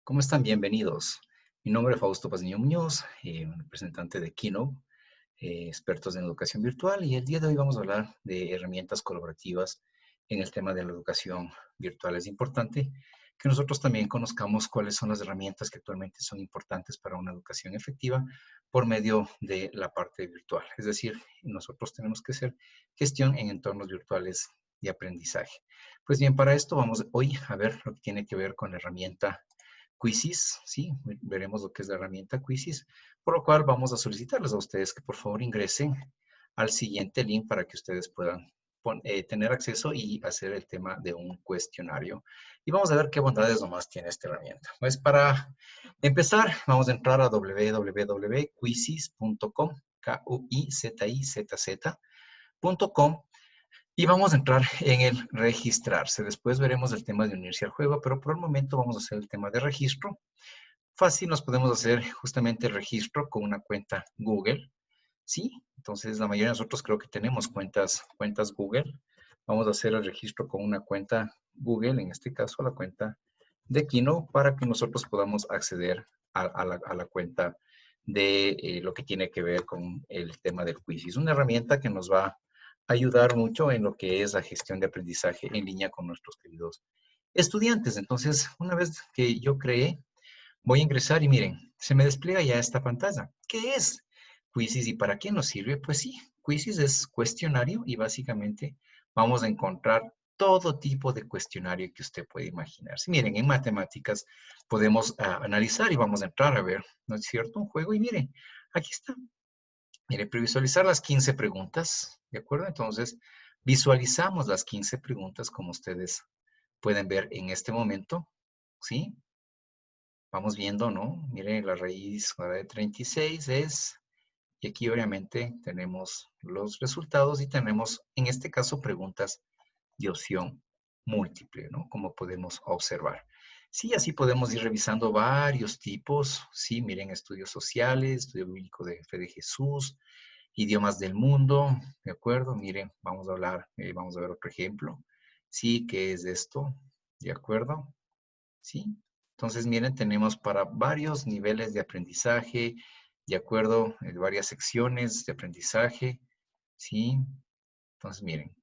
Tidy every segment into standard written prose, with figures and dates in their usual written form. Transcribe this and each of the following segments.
¿Cómo están? Bienvenidos. Mi nombre es Fausto Pazmiño Muñoz, un representante de Keynote, expertos en educación virtual, y el día de hoy vamos a hablar de herramientas colaborativas en el tema de la educación virtual. Es importante que nosotros también conozcamos cuáles son las herramientas que actualmente son importantes para una educación efectiva por medio de la parte virtual. Es decir, nosotros tenemos que hacer gestión en entornos virtuales de aprendizaje. Pues bien, para esto vamos hoy a ver lo que tiene que ver con la herramienta Quizzes, ¿sí? Veremos lo que es la herramienta Quizzes, por lo cual vamos a solicitarles a ustedes que por favor ingresen al siguiente link para que ustedes puedan tener acceso y hacer el tema de un cuestionario. Y vamos a ver qué bondades nomás tiene esta herramienta. Pues para empezar, vamos a entrar a www.quizzes.com, Quizzizz.com, y vamos a entrar en el registrarse. Después veremos el tema de unirse al juego, pero por el momento vamos a hacer el tema de registro. Fácil, nos podemos hacer justamente el registro con una cuenta Google, ¿sí? Entonces, la mayoría de nosotros creo que tenemos cuentas Google. Vamos a hacer el registro con una cuenta Google, en este caso la cuenta de Kino, para que nosotros podamos acceder a la cuenta de lo que tiene que ver con el tema del quiz. Es una herramienta que nos va a ayudar mucho en lo que es la gestión de aprendizaje en línea con nuestros queridos estudiantes. Entonces, una vez que yo creé, voy a ingresar y miren, se me despliega ya esta pantalla. ¿Qué es Quizzes y para qué nos sirve? Pues sí, Quizzes es cuestionario y básicamente vamos a encontrar todo tipo de cuestionario que usted puede imaginarse. Miren, en matemáticas podemos analizar y vamos a entrar a ver, ¿no es cierto? Un juego y miren, aquí está. Mire, previsualizar las 15 preguntas, ¿de acuerdo? Entonces, visualizamos las 15 preguntas como ustedes pueden ver en este momento, ¿sí? Vamos viendo, ¿no? Miren, la raíz cuadrada de 36 es, y aquí obviamente tenemos los resultados y tenemos, en este caso, preguntas de opción múltiple, ¿no? Como podemos observar. Sí, así podemos ir revisando varios tipos. Sí, miren, estudios sociales, estudio bíblico de fe de Jesús, idiomas del mundo, ¿de acuerdo? Miren, vamos a hablar, vamos a ver otro ejemplo. Sí, ¿qué es esto? ¿De acuerdo? ¿Sí? Entonces, miren, tenemos para varios niveles de aprendizaje, de acuerdo, varias secciones de aprendizaje, ¿sí? Entonces, miren,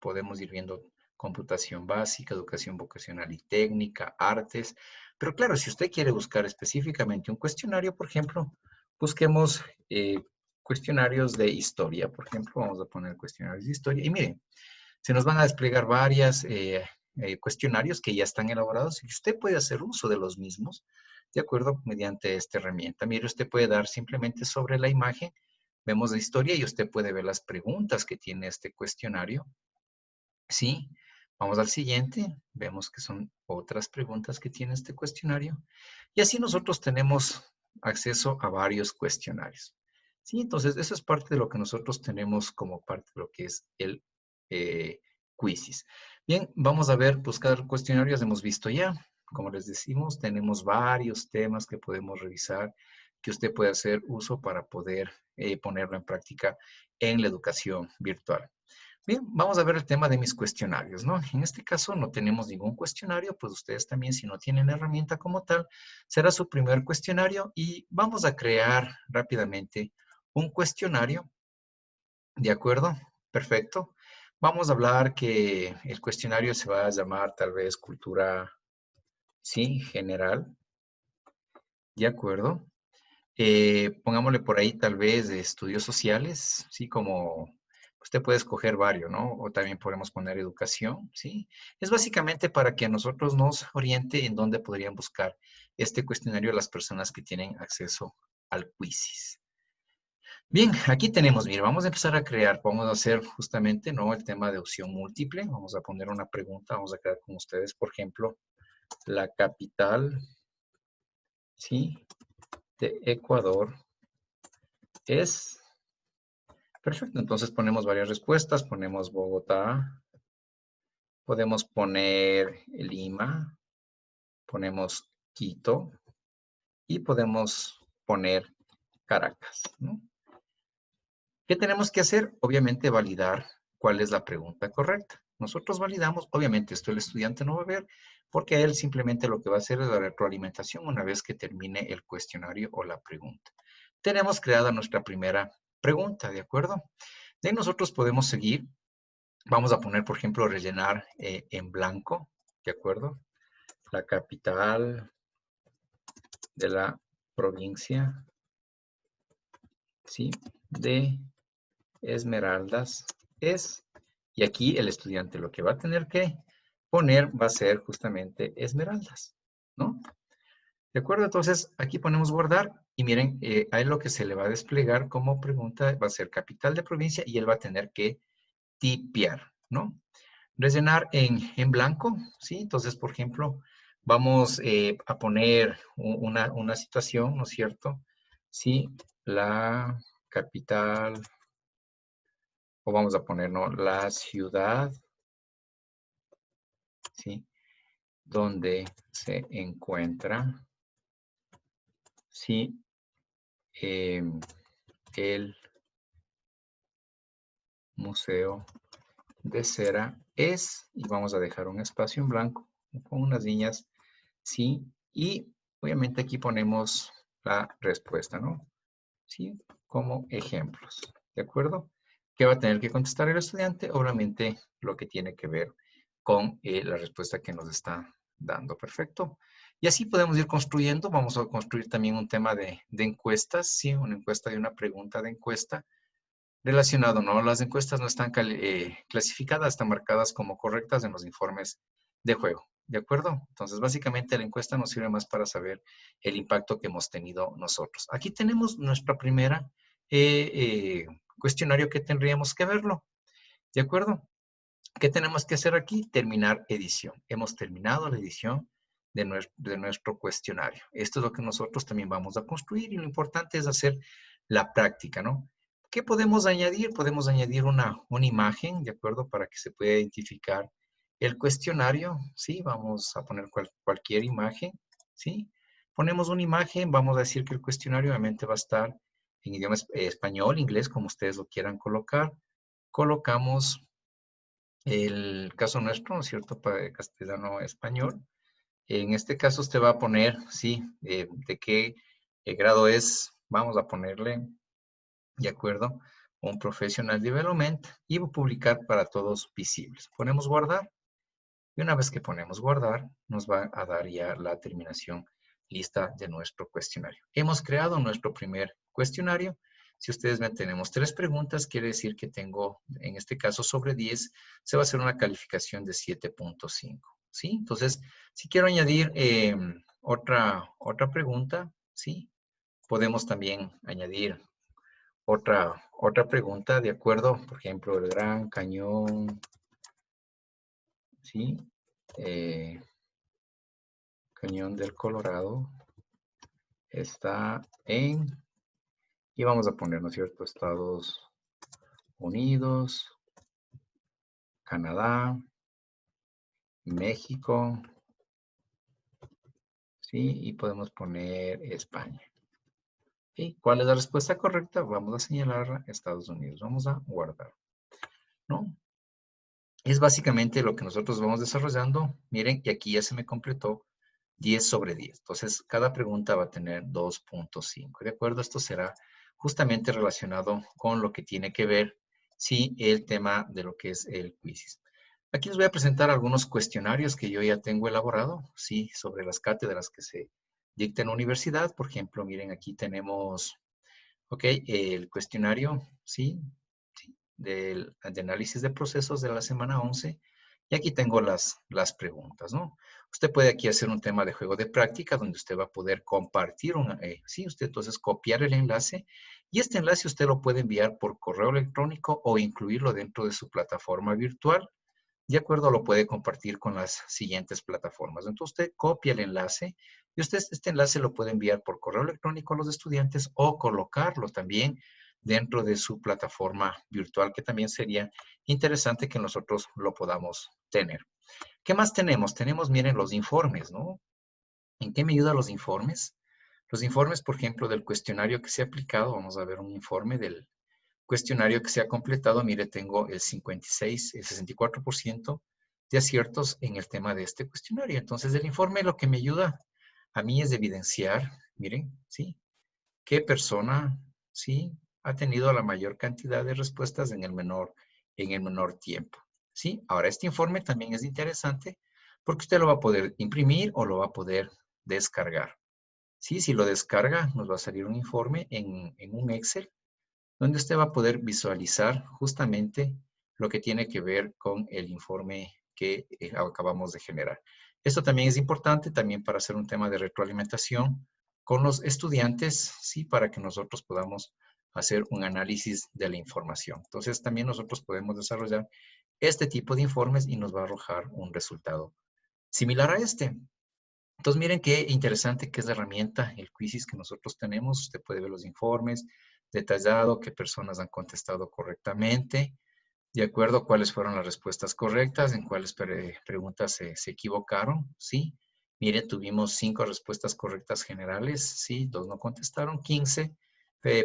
podemos ir viendo computación básica, educación vocacional y técnica, artes, pero claro, si usted quiere buscar específicamente un cuestionario, por ejemplo, busquemos cuestionarios de historia, por ejemplo, vamos a poner cuestionarios de historia, y miren, se nos van a desplegar varias cuestionarios que ya están elaborados y usted puede hacer uso de los mismos, ¿de acuerdo? Mediante esta herramienta. Mire, usted puede dar simplemente sobre la imagen, vemos la historia y usted puede ver las preguntas que tiene este cuestionario, ¿sí? Vamos al siguiente, vemos que son otras preguntas que tiene este cuestionario y así nosotros tenemos acceso a varios cuestionarios. Sí, entonces eso es parte de lo que nosotros tenemos como parte de lo que es el quizzes. Bien, vamos a ver, buscar cuestionarios, hemos visto ya. Como les decimos, tenemos varios temas que podemos revisar, que usted puede hacer uso para poder ponerlo en práctica en la educación virtual. Bien, vamos a ver el tema de mis cuestionarios, ¿no? En este caso no tenemos ningún cuestionario, pues ustedes también, si no tienen la herramienta como tal, será su primer cuestionario y vamos a crear rápidamente un cuestionario, ¿de acuerdo? Perfecto. Vamos a hablar que el cuestionario se va a llamar tal vez cultura, sí, general, ¿de acuerdo? Pongámosle por ahí tal vez de estudios sociales, sí, como usted puede escoger varios, ¿no? O también podemos poner educación, ¿sí? Es básicamente para que a nosotros nos oriente en dónde podrían buscar este cuestionario las personas que tienen acceso al quizzes. Bien, aquí tenemos, mire, vamos a empezar a crear, vamos a hacer justamente, ¿no? El tema de opción múltiple, vamos a poner una pregunta, vamos a crear con ustedes, por ejemplo, la capital, ¿sí? De Ecuador es. Perfecto, entonces ponemos varias respuestas, ponemos Bogotá, podemos poner Lima, ponemos Quito y podemos poner Caracas, ¿no? ¿Qué tenemos que hacer? Obviamente validar cuál es la pregunta correcta. nosotros validamos, obviamente esto el estudiante no va a ver, porque él simplemente lo que va a hacer es la retroalimentación una vez que termine el cuestionario o la pregunta. Tenemos creada nuestra primera pregunta, ¿de acuerdo? De ahí nosotros podemos seguir. Vamos a poner, por ejemplo, rellenar en blanco, ¿de acuerdo? La capital de la provincia, ¿sí? De Esmeraldas es, y aquí el estudiante lo que va a tener que poner va a ser justamente Esmeraldas, ¿no? ¿De acuerdo? Entonces, aquí ponemos guardar y miren, a él lo que se le va a desplegar como pregunta va a ser capital de provincia y él va a tener que tipear, ¿no? Rellenar en blanco, ¿sí? Entonces, por ejemplo, vamos a poner una situación, ¿no es cierto? Sí, la capital, o vamos a poner, ¿no? La ciudad, ¿sí? Donde se encuentra, ¿sí? El Museo de Cera es, y vamos a dejar un espacio en blanco con unas líneas, ¿sí? Y obviamente aquí ponemos la respuesta, ¿no? ¿Sí? Como ejemplos, ¿de acuerdo? ¿Qué va a tener que contestar el estudiante? Obviamente lo que tiene que ver con la respuesta que nos está dando. Perfecto. Y así podemos ir construyendo. Vamos a construir también un tema de encuestas, ¿sí? Una encuesta y una pregunta de encuesta relacionado, ¿no? Las encuestas no están clasificadas, están marcadas como correctas en los informes de juego, ¿de acuerdo? Entonces, básicamente la encuesta nos sirve más para saber el impacto que hemos tenido nosotros. Aquí tenemos nuestra primera cuestionario que tendríamos que verlo, ¿de acuerdo? ¿Qué tenemos que hacer aquí? Terminar edición. Hemos terminado la edición de nuestro cuestionario. Esto es lo que nosotros también vamos a construir y lo importante es hacer la práctica, ¿no? ¿Qué podemos añadir? Podemos añadir una imagen, ¿de acuerdo? Para que se pueda identificar el cuestionario, ¿sí? Vamos a poner cualquier imagen, ¿sí? Ponemos una imagen, vamos a decir que el cuestionario obviamente va a estar en idioma español, inglés, como ustedes lo quieran colocar. Colocamos el caso nuestro, ¿no es cierto?, para castellano-español. En este caso usted va a poner, sí, de qué grado es, vamos a ponerle, de acuerdo, un professional development y publicar para todos visibles. Ponemos guardar y una vez que ponemos guardar, nos va a dar ya la terminación lista de nuestro cuestionario. Hemos creado nuestro primer cuestionario. Si ustedes ven, tenemos 3 preguntas, quiere decir que tengo, en este caso, sobre 10, se va a hacer una calificación de 7.5. ¿Sí? Entonces, si quiero añadir otra pregunta, ¿sí? Podemos también añadir otra pregunta, ¿de acuerdo? Por ejemplo, el Gran Cañón, ¿sí? Cañón del Colorado está en, y vamos a poner, ¿no es cierto?, Estados Unidos, Canadá, México, ¿sí? Y podemos poner España. ¿Y cuál es la respuesta correcta? Vamos a señalar Estados Unidos. Vamos a guardar, ¿no? Es básicamente lo que nosotros vamos desarrollando. Miren, y aquí ya se me completó 10 sobre 10. Entonces, cada pregunta va a tener 2.5. ¿De acuerdo? Esto será justamente relacionado con lo que tiene que ver, sí, el tema de lo que es el quizzes. Aquí les voy a presentar algunos cuestionarios que yo ya tengo elaborado, sí, sobre las cátedras que se dictan en la universidad. Por ejemplo, miren, aquí tenemos, ok, el cuestionario, sí, de análisis de procesos de la semana 11. Y aquí tengo las preguntas, ¿no? Usted puede aquí hacer un tema de juego de práctica donde usted va a poder compartir, sí, usted entonces copiar el enlace y este enlace usted lo puede enviar por correo electrónico o incluirlo dentro de su plataforma virtual. De acuerdo, lo puede compartir con las siguientes plataformas. Entonces usted copia el enlace y usted este enlace lo puede enviar por correo electrónico a los estudiantes o colocarlo también dentro de su plataforma virtual, que también sería interesante que nosotros lo podamos tener. ¿Qué más tenemos? Tenemos, miren, los informes, ¿no? ¿En qué me ayudan los informes? Los informes, por ejemplo, del cuestionario que se ha aplicado, vamos a ver un informe cuestionario que se ha completado, mire, tengo el 56, el 64% de aciertos en el tema de este cuestionario. Entonces, el informe lo que me ayuda a mí es evidenciar, miren, ¿sí? ¿Qué persona, sí, ha tenido la mayor cantidad de respuestas en el menor tiempo? ¿Sí? Ahora, este informe también es interesante porque usted lo va a poder imprimir o lo va a poder descargar. Sí, si lo descarga, nos va a salir un informe en un Excel donde usted va a poder visualizar justamente lo que tiene que ver con el informe que acabamos de generar. Esto también es importante también para hacer un tema de retroalimentación con los estudiantes, sí, para que nosotros podamos hacer un análisis de la información. Entonces, también nosotros podemos desarrollar este tipo de informes y nos va a arrojar un resultado similar a este. Entonces, miren qué interesante que es la herramienta, el Quizzes que nosotros tenemos. Usted puede ver los informes detallado, qué personas han contestado correctamente, de acuerdo a cuáles fueron las respuestas correctas, en cuáles preguntas se equivocaron, ¿sí? Mire, tuvimos 5 respuestas correctas generales, ¿sí? 2 no contestaron, 15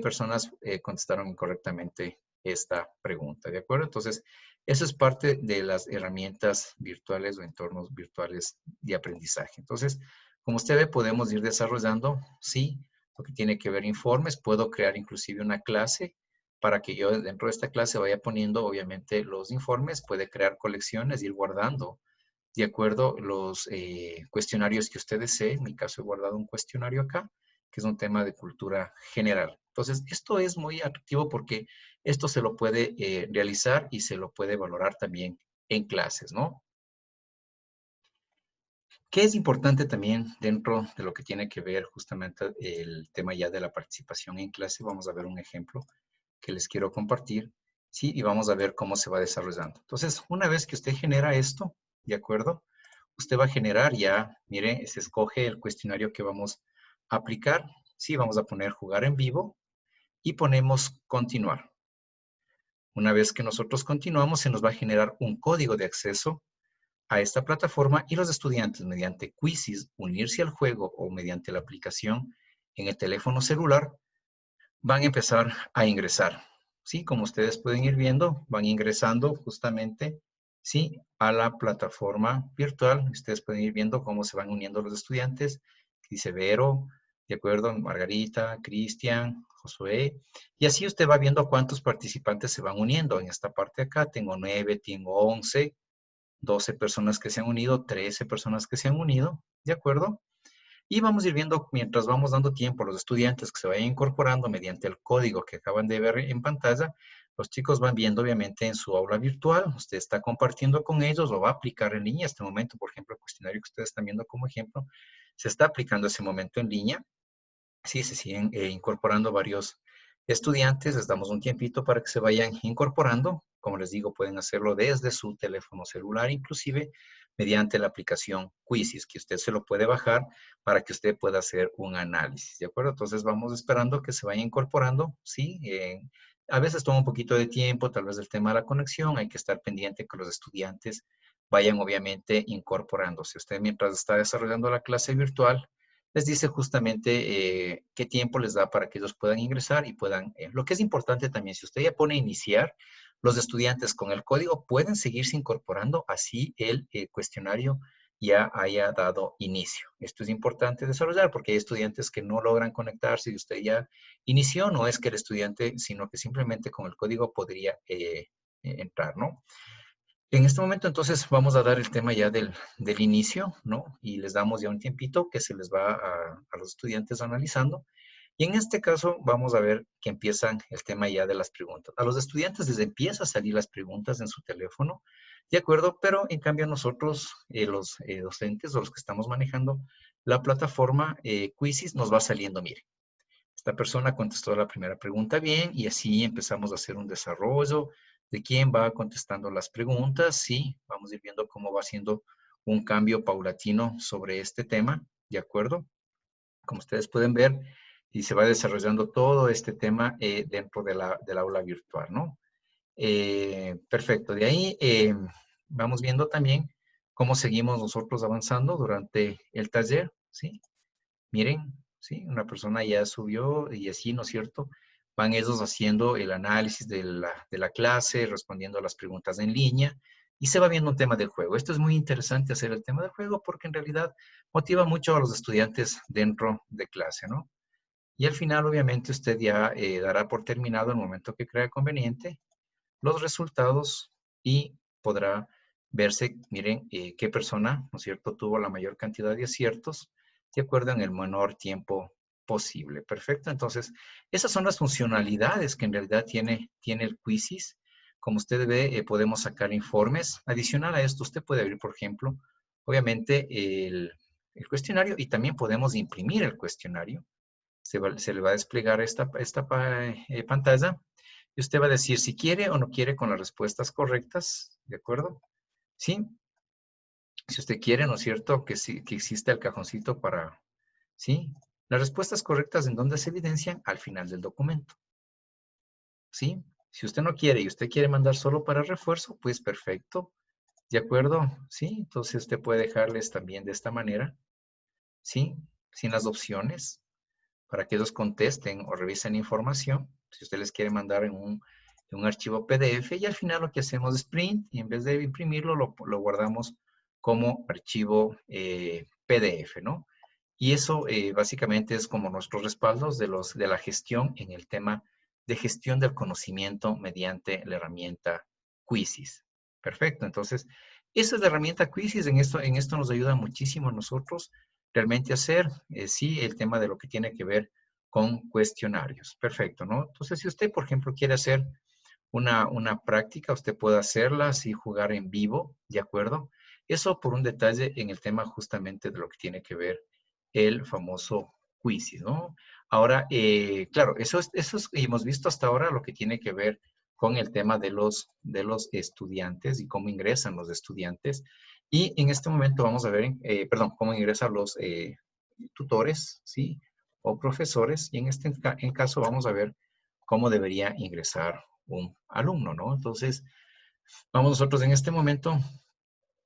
personas contestaron incorrectamente esta pregunta, ¿de acuerdo? Entonces, eso es parte de las herramientas virtuales o entornos virtuales de aprendizaje. Entonces, como usted ve, podemos ir desarrollando, ¿sí? Lo que tiene que ver informes. Puedo crear inclusive una clase para que yo dentro de esta clase vaya poniendo, obviamente, los informes. Puede crear colecciones, ir guardando, de acuerdo, los cuestionarios que usted desee. En mi caso, he guardado un cuestionario acá, que es un tema de cultura general. Entonces, esto es muy atractivo porque esto se lo puede realizar y se lo puede valorar también en clases, ¿no? ¿Qué es importante también dentro de lo que tiene que ver justamente el tema ya de la participación en clase? Vamos a ver un ejemplo que les quiero compartir, ¿sí? Y vamos a ver cómo se va desarrollando. Entonces, una vez que usted genera esto, ¿de acuerdo? Usted va a generar ya, mire, se escoge el cuestionario que vamos a aplicar, ¿sí? Vamos a poner jugar en vivo y ponemos continuar. Una vez que nosotros continuamos, se nos va a generar un código de acceso a esta plataforma y los estudiantes mediante Quizzes, unirse al juego o mediante la aplicación en el teléfono celular, van a empezar a ingresar. ¿Sí? Como ustedes pueden ir viendo, van ingresando justamente, ¿sí? A la plataforma virtual. Ustedes pueden ir viendo cómo se van uniendo los estudiantes. Dice Vero, ¿de acuerdo? Margarita, Cristian, Josué. Y así usted va viendo cuántos participantes se van uniendo. En esta parte de acá tengo 9, tengo 11, 12 personas que se han unido, 13 personas que se han unido, ¿de acuerdo? Y vamos a ir viendo mientras vamos dando tiempo a los estudiantes que se vayan incorporando mediante el código que acaban de ver en pantalla. Los chicos van viendo obviamente en su aula virtual, usted está compartiendo con ellos, lo va a aplicar en línea. Este momento, por ejemplo, el cuestionario que ustedes están viendo como ejemplo, se está aplicando ese momento en línea. Sí, se siguen incorporando varios estudiantes, les damos un tiempito para que se vayan incorporando. Como les digo, pueden hacerlo desde su teléfono celular, inclusive mediante la aplicación Quizzes, que usted se lo puede bajar para que usted pueda hacer un análisis, ¿de acuerdo? Entonces vamos esperando que se vaya incorporando, ¿sí? A veces toma un poquito de tiempo, tal vez el tema de la conexión, hay que estar pendiente que los estudiantes vayan obviamente incorporándose. Usted mientras está desarrollando la clase virtual, les dice justamente qué tiempo les da para que ellos puedan ingresar y puedan, lo que es importante también, si usted ya pone iniciar, los estudiantes con el código pueden seguirse incorporando así el cuestionario ya haya dado inicio. Esto es importante desarrollar porque hay estudiantes que no logran conectarse y usted ya inició, no es que el estudiante, sino que simplemente con el código podría entrar, ¿no? En este momento, entonces, vamos a dar el tema ya del inicio, ¿no? Y les damos ya un tiempito que se les va a los estudiantes analizando. Y en este caso, vamos a ver que empiezan el tema ya de las preguntas. A los estudiantes les empieza a salir las preguntas en su teléfono, ¿de acuerdo? Pero en cambio nosotros, los docentes o los que estamos manejando la plataforma Quizzes, nos va saliendo, mire, esta persona contestó la primera pregunta bien y así empezamos a hacer un desarrollo de quién va contestando las preguntas. Sí, vamos a ir viendo cómo va haciendo un cambio paulatino sobre este tema, ¿de acuerdo? Como ustedes pueden ver, y se va desarrollando todo este tema dentro del aula virtual, ¿no? Perfecto. De ahí vamos viendo también cómo seguimos nosotros avanzando durante el taller, ¿sí? Miren, ¿sí? Una persona ya subió y así, ¿no es cierto? van ellos haciendo el análisis de la clase, respondiendo a las preguntas en línea, y se va viendo un tema del juego. Esto es muy interesante hacer el tema del juego porque en realidad motiva mucho a los estudiantes dentro de clase, ¿no? Y al final, obviamente, usted ya dará por terminado el momento que crea conveniente los resultados y podrá verse, miren, qué persona, ¿no es cierto?, tuvo la mayor cantidad de aciertos de acuerdo en el menor tiempo posible. Perfecto. Entonces, esas son las funcionalidades que en realidad tiene el Quizzes. Como usted ve, podemos sacar informes. Adicional a esto, usted puede abrir, por ejemplo, obviamente, el cuestionario y también podemos imprimir el cuestionario. Se le va a desplegar esta pantalla y usted va a decir si quiere o no quiere con las respuestas correctas, ¿de acuerdo? Sí. Si usted quiere, ¿no es cierto? Que, sí, que exista el cajoncito para, ¿sí? Las respuestas correctas en donde se evidencian al final del documento, ¿sí? Si usted no quiere y usted quiere mandar solo para refuerzo, pues perfecto, ¿de acuerdo? ¿Sí? Entonces usted puede dejarles también de esta manera, ¿sí? Sin las opciones, para que ellos contesten o revisen información, si usted les quiere mandar en un archivo PDF, y al final lo que hacemos es print, y en vez de imprimirlo, lo guardamos como archivo PDF, ¿no? Y eso básicamente es como nuestros respaldos de la gestión en el tema de gestión del conocimiento mediante la herramienta Quizzes. Perfecto, entonces, esa es la herramienta Quizzes, en esto nos ayuda muchísimo a nosotros realmente hacer, sí, el tema de lo que tiene que ver con cuestionarios. Perfecto, ¿no? Entonces, si usted, por ejemplo, quiere hacer una práctica, usted puede hacerla así, jugar en vivo, ¿de acuerdo? Eso por un detalle en el tema justamente de lo que tiene que ver el famoso quiz, ¿no? Ahora, claro, hemos visto hasta ahora lo que tiene que ver con el tema de los estudiantes y cómo ingresan los estudiantes. Y en este momento vamos a ver, perdón, cómo ingresan los tutores, ¿sí? O profesores. Y en este caso vamos a ver cómo debería ingresar un alumno, ¿no? Entonces, vamos nosotros en este momento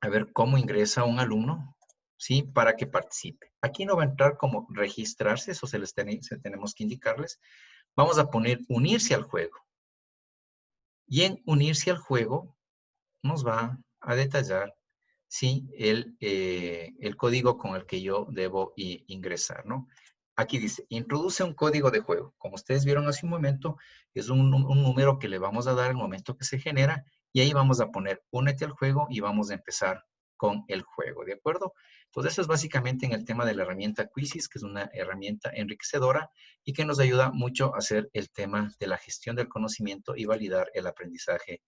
a ver cómo ingresa un alumno, ¿sí? Para que participe. Aquí no va a entrar como registrarse, eso tenemos que indicarles. Vamos a poner unirse al juego. Y en unirse al juego nos va a detallar, ¿sí? El código con el que yo debo ingresar, ¿no? Aquí dice, introduce un código de juego. Como ustedes vieron hace un momento, es un número que le vamos a dar al momento que se genera y ahí vamos a poner únete al juego y vamos a empezar con el juego, ¿de acuerdo? Entonces, eso es básicamente en el tema de la herramienta Quizzes, que es una herramienta enriquecedora y que nos ayuda mucho a hacer el tema de la gestión del conocimiento y validar el aprendizaje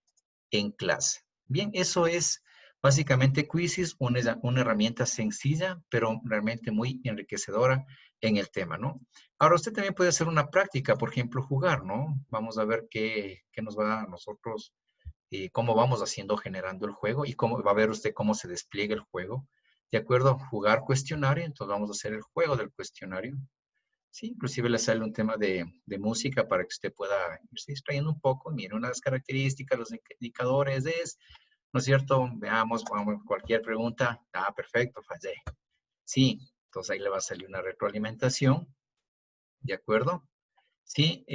en clase. Bien, eso es básicamente Quizzes, una herramienta sencilla, pero realmente muy enriquecedora en el tema, ¿no? Ahora, usted también puede hacer una práctica, por ejemplo, jugar, ¿no? Vamos a ver qué nos va a nosotros, cómo vamos haciendo, generando el juego y cómo va a ver usted cómo se despliega el juego. De acuerdo, jugar cuestionario, entonces vamos a hacer el juego del cuestionario. Sí, inclusive le sale un tema de música para que usted pueda irse distrayendo un poco. Mire, una de las características, los indicadores es, ¿no es cierto? Veamos, cualquier pregunta. Ah, perfecto, fallé. Sí, entonces ahí le va a salir una retroalimentación, ¿de acuerdo? Sí,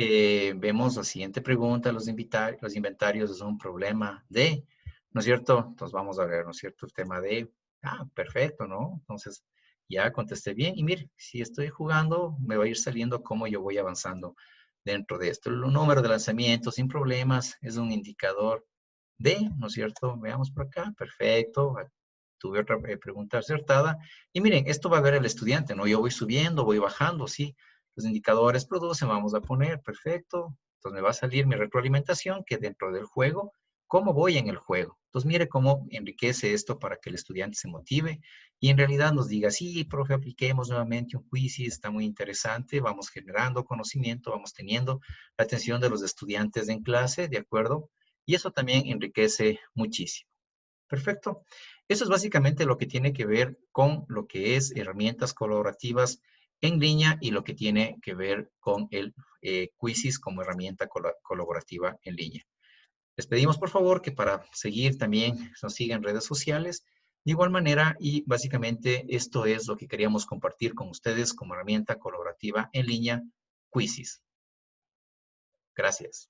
vemos la siguiente pregunta, los inventarios es un problema de, ¿no es cierto? Entonces vamos a ver, ¿no es cierto? El tema de, perfecto, ¿no? Entonces ya contesté bien y mire, si estoy jugando, me va a ir saliendo cómo yo voy avanzando dentro de esto. El número de lanzamientos sin problemas es un indicador de, ¿no es cierto? Veamos por acá, perfecto. Tuve otra pregunta acertada. Y miren, esto va a ver el estudiante, ¿no? Yo voy subiendo, voy bajando, ¿sí? Los indicadores producen, vamos a poner, perfecto. Entonces me va a salir mi retroalimentación que dentro del juego, ¿cómo voy en el juego? Entonces mire cómo enriquece esto para que el estudiante se motive y en realidad nos diga, sí, profe, apliquemos nuevamente un quiz, sí, está muy interesante, vamos generando conocimiento, vamos teniendo la atención de los estudiantes en clase, ¿de acuerdo? Y eso también enriquece muchísimo. Perfecto. Eso es básicamente lo que tiene que ver con lo que es herramientas colaborativas en línea y lo que tiene que ver con el Quizzes como herramienta colaborativa en línea. Les pedimos por favor que para seguir también nos sigan en redes sociales de igual manera y básicamente esto es lo que queríamos compartir con ustedes como herramienta colaborativa en línea Quizzes. Gracias.